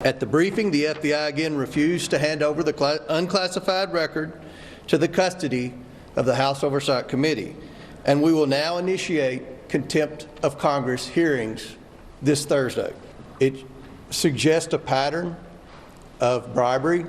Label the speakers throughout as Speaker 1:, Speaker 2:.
Speaker 1: At the briefing, the FBI again refused to hand over the unclassified record to the custody of the House Oversight Committee, and we will now initiate contempt of Congress hearings this Thursday. It suggests a pattern of bribery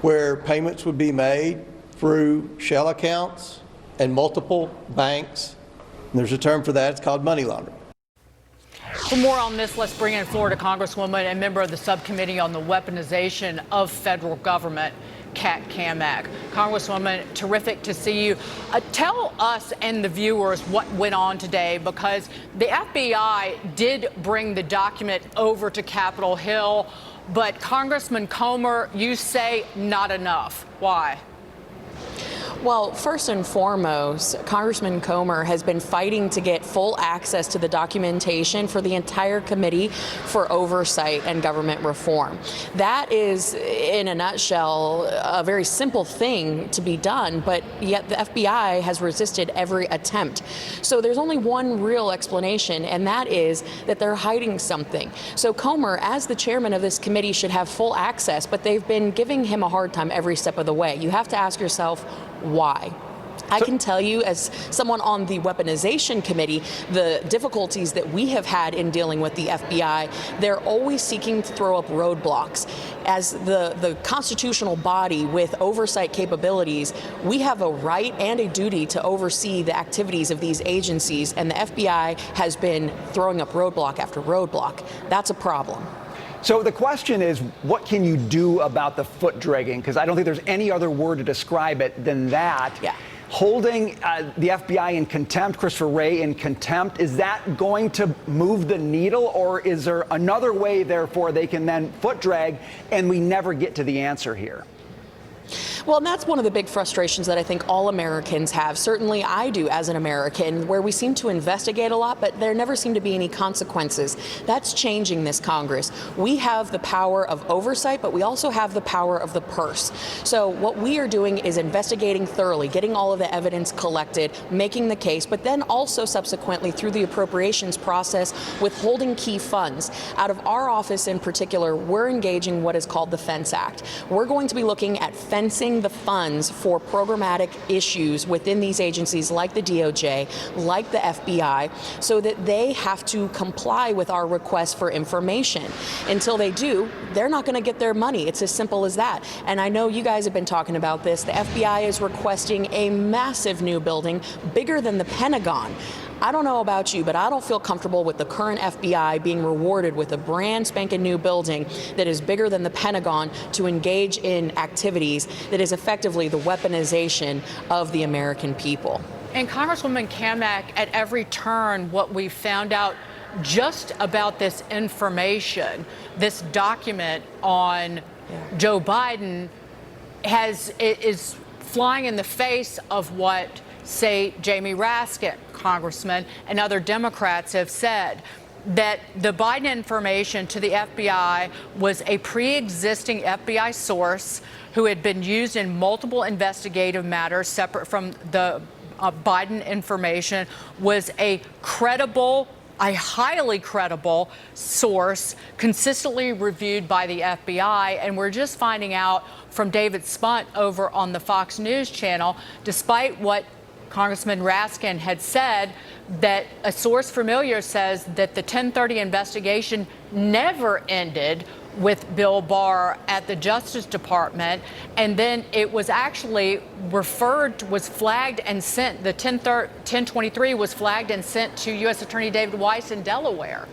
Speaker 1: where payments would be made through shell accounts and multiple banks. And there's a term for that. It's called money laundering.
Speaker 2: For more on this, let's bring in Florida Congresswoman and member of the subcommittee on the weaponization of federal government, Cammack. Congresswoman, terrific to see you. Tell us and the viewers what went on today, because the FBI did bring the document over to Capitol Hill, but Congressman Comer, you say not enough. Why?
Speaker 3: Well, first and foremost, Congressman Comer has been fighting to get full access to the documentation for the entire Committee for Oversight and Government Reform. That is, in a nutshell, a very simple thing to be done, but yet the FBI has resisted every attempt. So there's only one real explanation, and that is that they're hiding something. So Comer, as the chairman of this committee, should have full access, but they've been giving him a hard time every step of the way. You have to ask yourself, why? I can tell you, as someone on the weaponization committee, the difficulties that we have had in dealing with the FBI, they're always seeking to throw up roadblocks. As the constitutional body with oversight capabilities, we have a right and a duty to oversee the activities of these agencies, and the FBI has been throwing up roadblock after roadblock. That's a problem.
Speaker 4: So the question is, what can you do about the foot dragging? Because I don't think there's any other word to describe it than that.
Speaker 3: Yeah.
Speaker 4: Holding the FBI in contempt, Christopher Wray in contempt, is that going to move the needle, or is there another way, therefore, they can then foot drag and we never get to the answer here?
Speaker 3: Well, and that's one of the big frustrations that I think all Americans have. Certainly I do as an American, where we seem to investigate a lot, but there never seem to be any consequences. That's changing this Congress. We have the power of oversight, but we also have the power of the purse. So what we are doing is investigating thoroughly, getting all of the evidence collected, making the case, but then also subsequently through the appropriations process, withholding key funds. Out of our office in particular, we're engaging what is called the Fence Act. We're going to be looking at fencing the funds for programmatic issues within these agencies like the DOJ, like the FBI, so that they have to comply with our request for information. Until they do, they're not going to get their money. It's as simple as that. And I know you guys have been talking about this. The FBI is requesting a massive new building, bigger than the Pentagon. I don't know about you, but I don't feel comfortable with the current FBI being rewarded with a brand spanking new building that is bigger than the Pentagon to engage in activities that is effectively the weaponization of the American people.
Speaker 2: And Congresswoman Cammack, at every turn, what we found out just about this information, this document on Joe Biden, is flying in the face of what, say, Jamie Raskin, Congressman, and other Democrats have said, that the Biden information to the FBI was a pre-existing FBI source who had been used in multiple investigative matters separate from the Biden information, was a highly credible source, consistently reviewed by the FBI. And we're just finding out from David Spunt over on the Fox News channel, despite what Congressman Raskin had said, that a source familiar says that the 1030 investigation never ended with Bill Barr at the Justice Department, and then it was actually flagged and sent, the 1023 was flagged and sent to U.S. Attorney David Weiss in Delaware.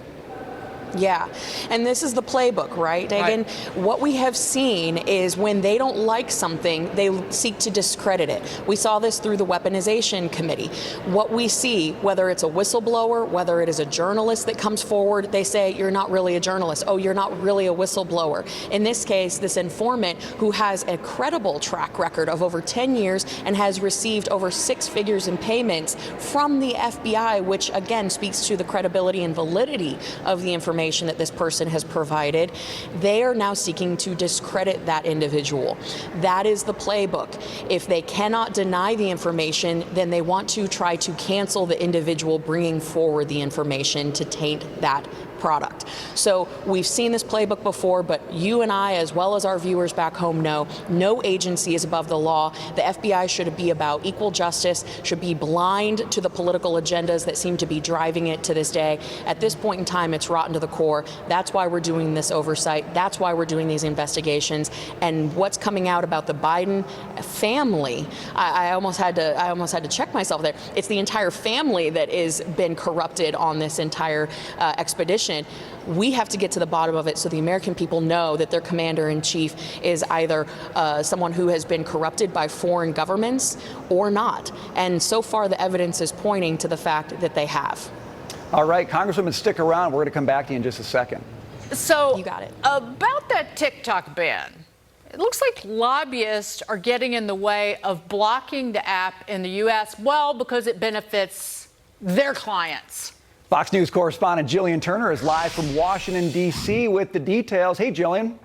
Speaker 3: Yeah, and this is the playbook, right, Dagan? Right. What we have seen is when they don't like something, they seek to discredit it. We saw this through the Weaponization Committee. What we see, whether it's a whistleblower, whether it is a journalist that comes forward, they say, you're not really a journalist. Oh, you're not really a whistleblower. In this case, this informant who has a credible track record of over 10 years and has received over 6 figures in payments from the FBI, which again speaks to the credibility and validity of the information that this person has provided, they are now seeking to discredit that individual. That is the playbook. If they cannot deny the information, then they want to try to cancel the individual bringing forward the information to taint that product. So we've seen this playbook before, but you and I, as well as our viewers back home, know no agency is above the law. The FBI should be about equal justice, should be blind to the political agendas that seem to be driving it to this day. At this point in time, it's rotten to the core. That's why we're doing this oversight. That's why we're doing these investigations. And what's coming out about the Biden family, I almost had to check myself there. It's the entire family that has been corrupted on this entire expedition. We have to get to the bottom of it so the American people know that their commander-in-chief is either someone who has been corrupted by foreign governments or not. And so far, the evidence is pointing to the fact that they have.
Speaker 4: All right, Congresswoman, stick around. We're going to come back to you in just a second.
Speaker 2: So,
Speaker 3: you got it.
Speaker 2: About that TikTok ban, it looks like lobbyists are getting in the way of blocking the app in the U.S., well, because it benefits their clients.
Speaker 4: Fox News correspondent Jillian Turner is live from Washington, D.C. with the details. Hey, Jillian.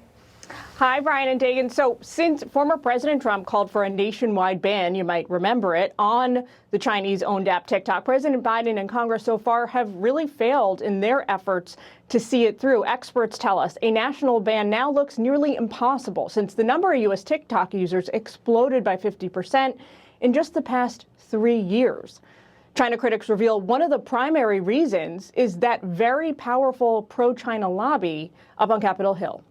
Speaker 5: Hi, Brian and Dagan. So since former President Trump called for a nationwide ban, you might remember it, on the Chinese-owned app TikTok, President Biden and Congress so far have really failed in their efforts to see it through. Experts tell us a national ban now looks nearly impossible since the number of U.S. TikTok users exploded by 50% in just the past 3 years. China critics reveal one of the primary reasons is that very powerful pro-China lobby up on Capitol Hill.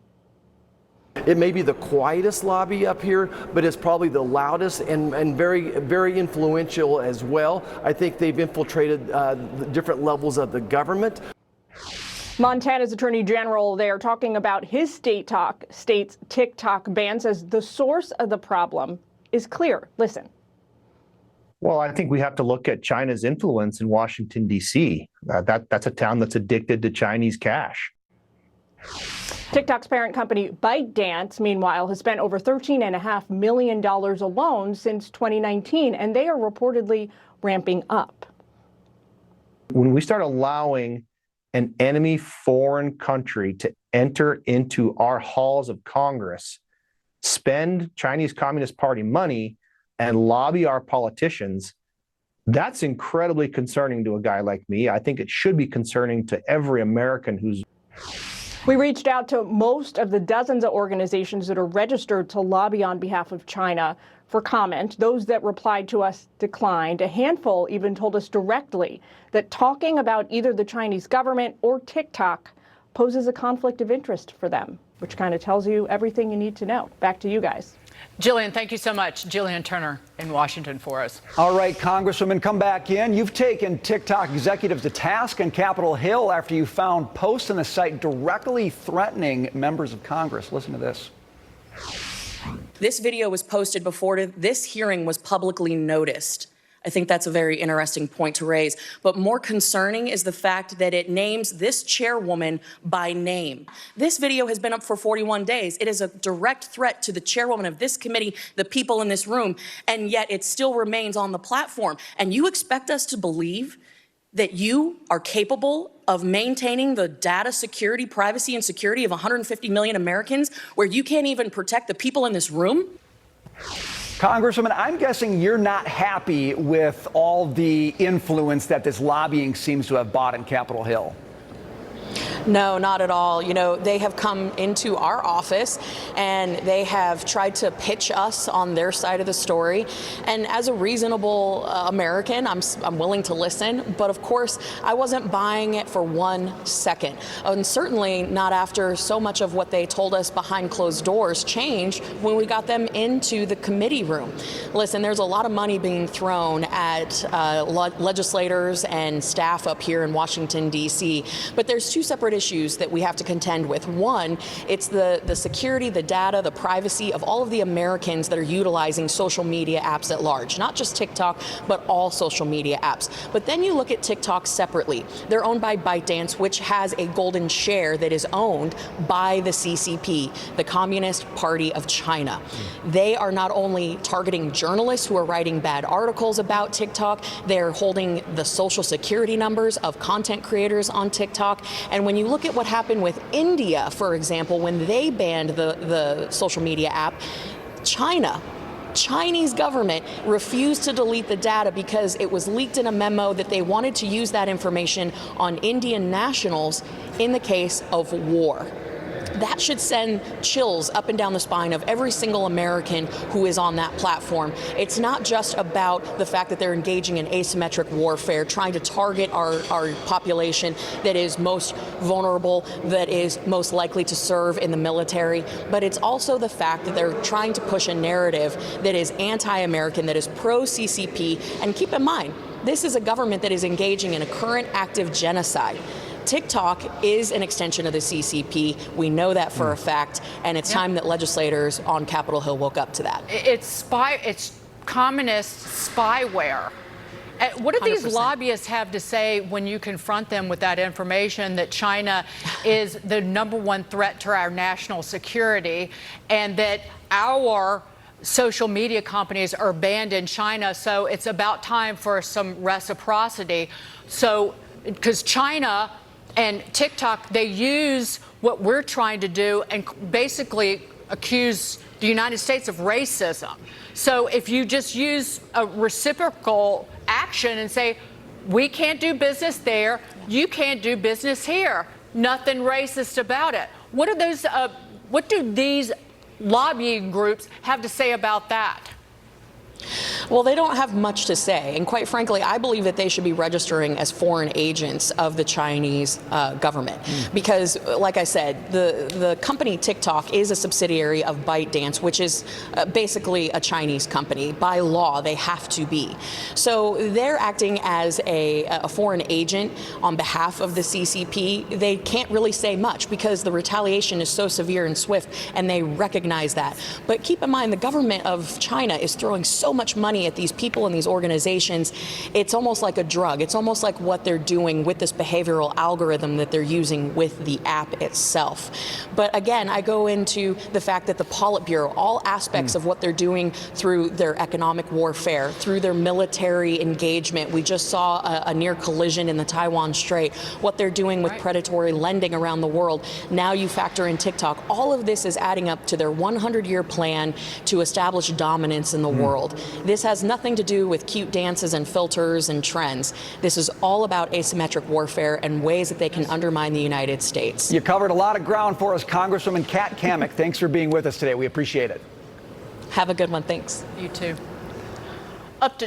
Speaker 6: It may be the quietest lobby up here, but it's probably the loudest and very, very influential as well. I think they've infiltrated the different levels of the government.
Speaker 5: Montana's Attorney General there talking about his state's TikTok ban, says the source of the problem is clear. Listen.
Speaker 7: Well, I think we have to look at China's influence in Washington, D.C. That's a town that's addicted to Chinese cash.
Speaker 5: TikTok's parent company ByteDance, meanwhile, has spent over $13.5 million alone since 2019, and they are reportedly ramping up.
Speaker 7: When we start allowing an enemy foreign country to enter into our halls of Congress, spend Chinese Communist Party money, and lobby our politicians, that's incredibly concerning to a guy like me. I think it should be concerning to every American who's...
Speaker 5: We reached out to most of the dozens of organizations that are registered to lobby on behalf of China for comment. Those that replied to us declined. A handful even told us directly that talking about either the Chinese government or TikTok poses a conflict of interest for them, which kind of tells you everything you need to know. Back to you guys.
Speaker 2: Jillian, thank you so much. Jillian Turner in Washington for us.
Speaker 4: All right, Congresswoman, come back in. You've taken TikTok executives to task on Capitol Hill after you found posts on the site directly threatening members of Congress. Listen to this.
Speaker 3: This video was posted before this hearing was publicly noticed. I think that's a very interesting point to raise. But more concerning is the fact that it names this chairwoman by name. This video has been up for 41 days. It is a direct threat to the chairwoman of this committee, the people in this room, and yet it still remains on the platform. And you expect us to believe that you are capable of maintaining the data security, privacy, and security of 150 million Americans where you can't even protect the people in this room?
Speaker 4: Congresswoman, I'm guessing you're not happy with all the influence that this lobbying seems to have bought in Capitol Hill.
Speaker 3: No, not at all. You know, they have come into our office and they have tried to pitch us on their side of the story. And as a reasonable American, I'm willing to listen. But of course, I wasn't buying it for 1 second. And certainly not after so much of what they told us behind closed doors changed when we got them into the committee room. Listen, there's a lot of money being thrown at legislators and staff up here in Washington, D.C. But there's two separate issues that we have to contend with. One, it's the security, the data, the privacy of all of the Americans that are utilizing social media apps at large, not just TikTok, but all social media apps. But then you look at TikTok separately. They're owned by ByteDance, which has a golden share that is owned by the CCP, the Communist Party of China. They are not only targeting journalists who are writing bad articles about TikTok, they're holding the social security numbers of content creators on TikTok. And when you look at what happened with India, for example, when they banned the social media app, China Chinese government refused to delete the data because it was leaked in a memo that they wanted to use that information on Indian nationals in the case of war. That should send chills up and down the spine of every single American who is on that platform. It's not just about the fact that they're engaging in asymmetric warfare, trying to target our population that is most vulnerable, that is most likely to serve in the military, but it's also the fact that they're trying to push a narrative that is anti-American, that is pro-CCP. And keep in mind, this is a government that is engaging in a current active genocide. TikTok is an extension of the CCP. We know that for a fact, and it's time that legislators on Capitol Hill woke up to that.
Speaker 2: It's communist spyware. What do these
Speaker 3: 100%.
Speaker 2: lobbyists have to say when you confront them with that information that China is the #1 threat to our national security and that our social media companies are banned in China, so it's about time for some reciprocity? So, because China and TikTok, they use what we're trying to do and basically accuse the United States of racism. So if you just use a reciprocal action and say, we can't do business there, you can't do business here, nothing racist about it. What do these lobbying groups have to say about that?
Speaker 3: Well, they don't have much to say. And quite frankly, I believe that they should be registering as foreign agents of the Chinese government. Because, like I said, the company TikTok is a subsidiary of ByteDance, which is basically a Chinese company. By law, they have to be. So they're acting as a foreign agent on behalf of the CCP. They can't really say much because the retaliation is so severe and swift, and they recognize that. But keep in mind, the government of China is throwing so much money at these people and these organizations. It's almost like a drug. It's almost like what they're doing with this behavioral algorithm that they're using with the app itself. But again, I go into the fact that the Politburo, all aspects of what they're doing through their economic warfare, through their military engagement. We just saw a near collision in the Taiwan Strait, what they're doing with predatory lending around the world. Now you factor in TikTok. All of this is adding up to their 100-year plan to establish dominance in the world. This has nothing to do with cute dances and filters and trends. This is all about asymmetric warfare and ways that they can undermine the United States.
Speaker 4: You covered a lot of ground for us, Congresswoman Kat Cammack. Thanks for being with us today. We appreciate it.
Speaker 3: Have a good one. Thanks.
Speaker 2: You too. Up to